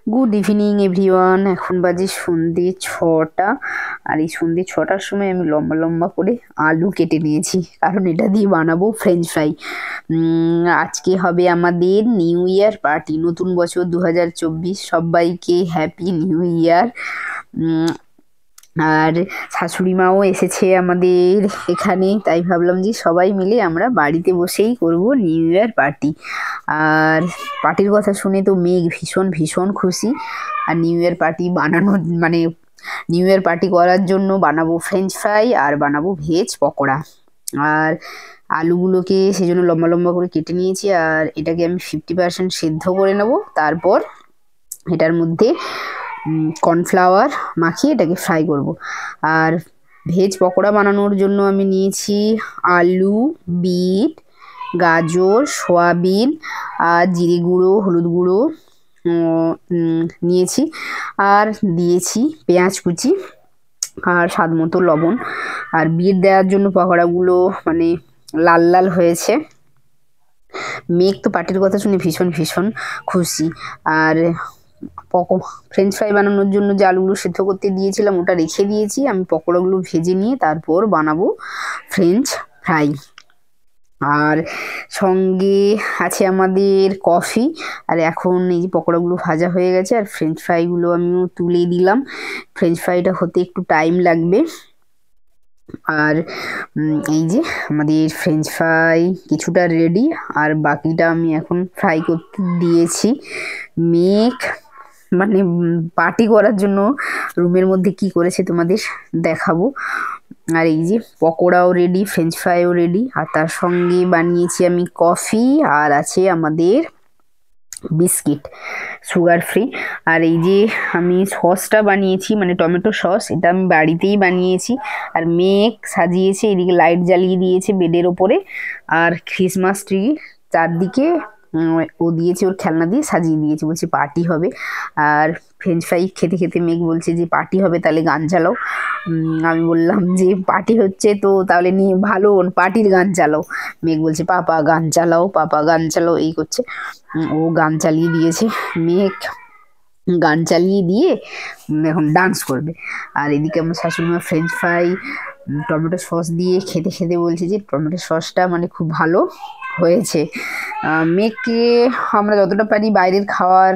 Good evening everyone. এখন বাজে সন্ধে 6টা। আর এই সন্ধে 6টার সময় আমি লম্বা লম্বা করে আলু কেটে নিয়েছি, কারণ এটা দিয়ে বানাবো ফ্রেঞ্চ ফ্রাই। আজকে হবে আমাদের নিউ ইয়ার পার্টি, নতুন বছর 2024। সবাইকে হ্যাপি নিউ ইয়ার। আর শাশুড়ি মাও এসেছে আমাদের এখানে, তাই ভাবলাম যে সবাই মিলে আমরা বাড়িতে বসেই করব নিউ ইয়ার পার্টি। আর পার্টির কথা শুনে তো মেঘ ভীষণ ভীষণ খুশি। আর নিউ ইয়ার পার্টি বানানোর মানে নিউ ইয়ার পার্টি করার জন্য বানাবো ফ্রেঞ্চ ফ্রাই আর বানাবো ভেজ পকোড়া। আর আলুগুলোকে সেজন্য লম্বা লম্বা করে কেটে নিয়েছি, আর এটাকে আমি 50% সেদ্ধ করে নেব। তারপর এটার মধ্যে কর্নফ্লাওয়ার মাখিয়ে এটাকে ফ্রাই করব। আর ভেজ পকোড়া বানানোর জন্য আমি নিয়েছি আলু, বিট, গাজর, সয়াবিন আর জিরে গুঁড়ো, হলুদ গুঁড়ো নিয়েছি। আর দিয়েছি পেঁয়াজ কুচি আর স্বাদ মতো লবণ। আর বিট দেওয়ার জন্য পকোড়াগুলো মানে লাল লাল হয়েছে। মেঘ তো পার্টির কথা শুনে ভীষণ ভীষণ খুশি। আর ফ্রেঞ্চ ফ্রাই বানানোর জন্য যে আলুগুলো সেদ্ধ করতে দিয়েছিলাম ওটা রেখে দিয়েছি। আমি পকোড়াগুলো ভেজে নিয়ে তারপর বানাবো ফ্রেঞ্চ ফ্রাই। আর সঙ্গে আছে আমাদের কফি। আর এখন এই যে পকোড়াগুলো ভাজা হয়ে গেছে আর ফ্রেঞ্চ ফ্রাইগুলো আমিও তুলে দিলাম। ফ্রেঞ্চ ফ্রাইটা হতে একটু টাইম লাগবে। আর এই যে আমাদের ফ্রেঞ্চ ফ্রাই কিছুটা রেডি, আর বাকিটা আমি এখন ফ্রাই করতে দিয়েছি। মেঘ মানে পার্টি করার জন্য রুমের মধ্যে কি করেছে তোমাদের দেখাবো। আর এই যে পকোড়াও রেডি, ফ্রেঞ্চ ফ্রাইও রেডি, আর তার সঙ্গে বানিয়েছি আমি কফি, আর আছে আমাদের বিস্কিট সুগার ফ্রি। আর এই যে আমি সসটা বানিয়েছি মানে টমেটো সস, এটা আমি বাড়িতেই বানিয়েছি। আর মেঘ সাজিয়েছে, এদিকে লাইট জ্বালিয়ে দিয়েছে বেডের ওপরে। আর ক্রিসমাস ট্রি চারদিকে ও দিয়েছে, ওর খেলনা দিয়ে সাজিয়ে দিয়েছে, বলছে পার্টি হবে। আর ফ্রেঞ্চ ফ্রাই খেতে খেতে মেঘ বলছে যে পার্টি হবে তাহলে গান চালাও। আমি বললাম যে পার্টি হচ্ছে তো তাহলে নিয়ে ভালো পার্টির গান চালাও। মেঘ বলছে পাপা গান চালাও, পাপা গান চালাও, এই করছে। ও গান চালিয়ে দিয়েছে। মেঘ গান চালিয়ে দিয়ে এখন ডান্স করবে। আর এদিকে আমার শাশুড়ি মা ফ্রেঞ্চ ফ্রাই টমেটো সস দিয়ে খেতে খেতে বলছে যে টমেটো সসটা মানে খুব ভালো হয়েছে। মেঘকে আমরা যতটা পারি বাইরের খাওয়ার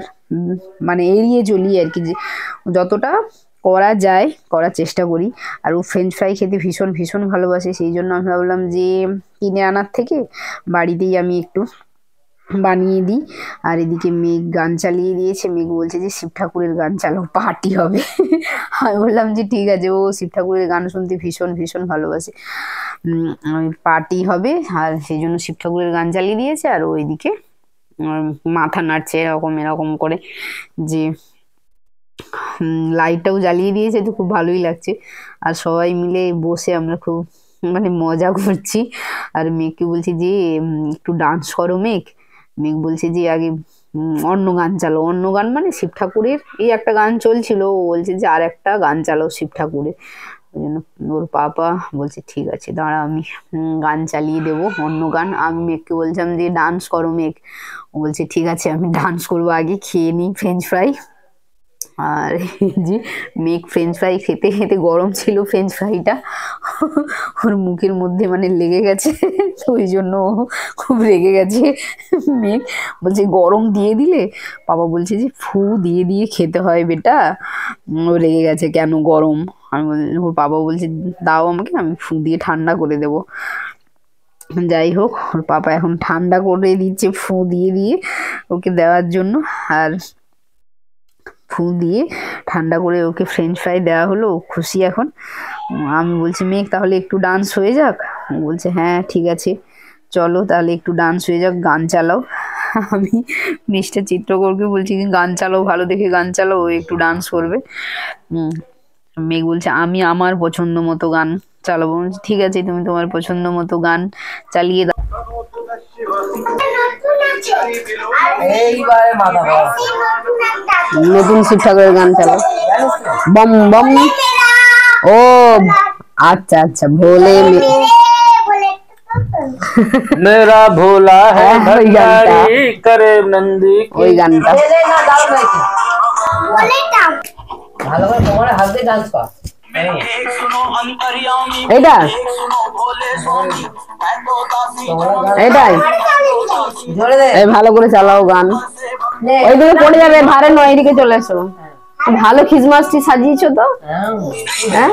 মানে এড়িয়ে চলি আর কি, যে যতটা করা যায় করার চেষ্টা করি। আর ও ফ্রেঞ্চ ফ্রাই খেতে ভীষণ ভীষণ ভালোবাসে, সেই জন্য আমি ভাবলাম যে কিনে আনার থেকে বাড়িতেই আমি একটু বানিয়ে দিই। আর এদিকে মেঘ গান চালিয়ে দিয়েছে। মেঘ বলছে যে শিব ঠাকুরের গান চালাও, পার্টি হবে। আমি বললাম যে ঠিক আছে, ও শিব ঠাকুরের গান শুনতে ভীষণ ভীষণ ভালোবাসে, পার্টি হবে। আর সেই জন্য শিব ঠাকুরের গান চালিয়ে দিয়েছে। আর ওইদিকে মাথা নাড়ছে এরকম এরকম করে, যে লাইটটাও জ্বালিয়ে দিয়েছে, তো খুব ভালোই লাগছে। আর সবাই মিলে বসে আমরা খুব মানে মজা করছি। আর মেঘকে বলছি যে একটু ডান্স করো মেঘ। মেঘ বলছে যে আগে অন্য গান চালাও, অন্য গান মানে শিব ঠাকুরের এই একটা গান চলছিল, ও বলছে যে আর একটা গান চালাও শিব ঠাকুরের। ওই জন্য ওর পাপা বলছে ঠিক আছে দাঁড়া আমি গান চালিয়ে দেবো অন্য গান। আমি মেঘকে বলছিলাম যে ডান্স করো মেঘ। ও বলছে ঠিক আছে আমি ডান্স করবো, আগে খেয়ে নিই ফ্রেঞ্চ ফ্রাই। আর এই যে মেঘ ফ্রেঞ্চ ফ্রাই খেতে খেতে, গরম ছিল ফ্রেঞ্চ ফ্রাইটা, ওর মুখের মধ্যে মানে লেগে গেছে, তো ওই জন্য খুব রেগে গেছে। মেঘ বলছে গরম দিয়ে দিলে, বাবা বলছে যে ফু দিয়ে দিয়ে খেতে হয় বেটা। ও রেগে গেছে কেন গরম। আমি ওর বাবা বলছে দাও আমাকে, আমি ফু দিয়ে ঠান্ডা করে দেবো। যাই হোক, ওর পাপা এখন ঠান্ডা করে দিচ্ছে ফু দিয়ে দিয়ে ওকে দেওয়ার জন্য। আর ফু দিয়ে ঠান্ডা করে ওকে ফ্রেঞ্চ ফ্রাই দেওয়া হলো, খুশি এখন। আমি বলছি মেঘ তাহলে একটু ডান্স হয়ে যাক। ও বলছে হ্যাঁ ঠিক আছে চলো তাহলে একটু ডান্স হয়ে যাক, গান চালাও। আমি মিস্টার চিত্রকরকে বলছি কি গান চালাও, ভালো দেখে গান চালাও, ও একটু ডান্স করবে। মেঘ বলছে আমি আমার পছন্দ মতো গান চালাবো। ঠিক আছে তুমি তোমার পছন্দ মতো গান চালিয়ে দাও। নতুন শিব ঠাকুরের গান চালাও, বম বম। ও আচ্ছা আচ্ছা, ভোলে मेरा भोला है भंडारी करे नंदी, ওই গানটা। ভালো করে কোমরে হাত দিয়ে ডান্স কর। এটা এটাই এই ভালো করে চালাও গান। ওইদিকে পড়ে যাবে, ধারে নয়, এদিকে চলে এসো। ভালো খিজমাসটি সাজিয়েছো তো। হ্যাঁ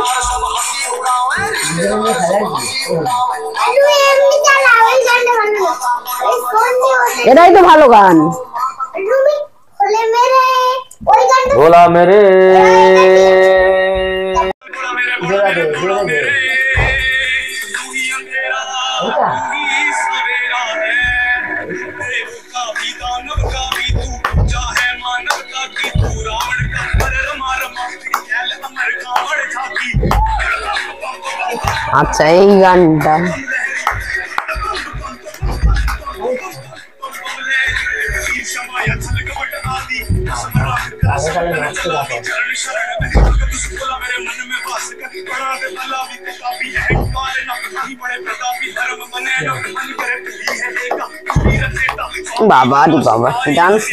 এটাই তো ভালো গান। ভোলা মেরে আচ্ছা এই গানটা বাবা রে বাবা ডান্স।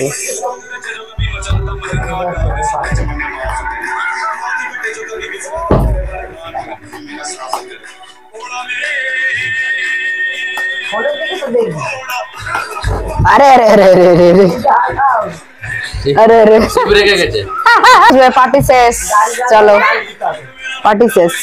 अरे अरे अरे अरे अरे अरे अरे अरे पार्टी शेष। चलो पार्टी शेष।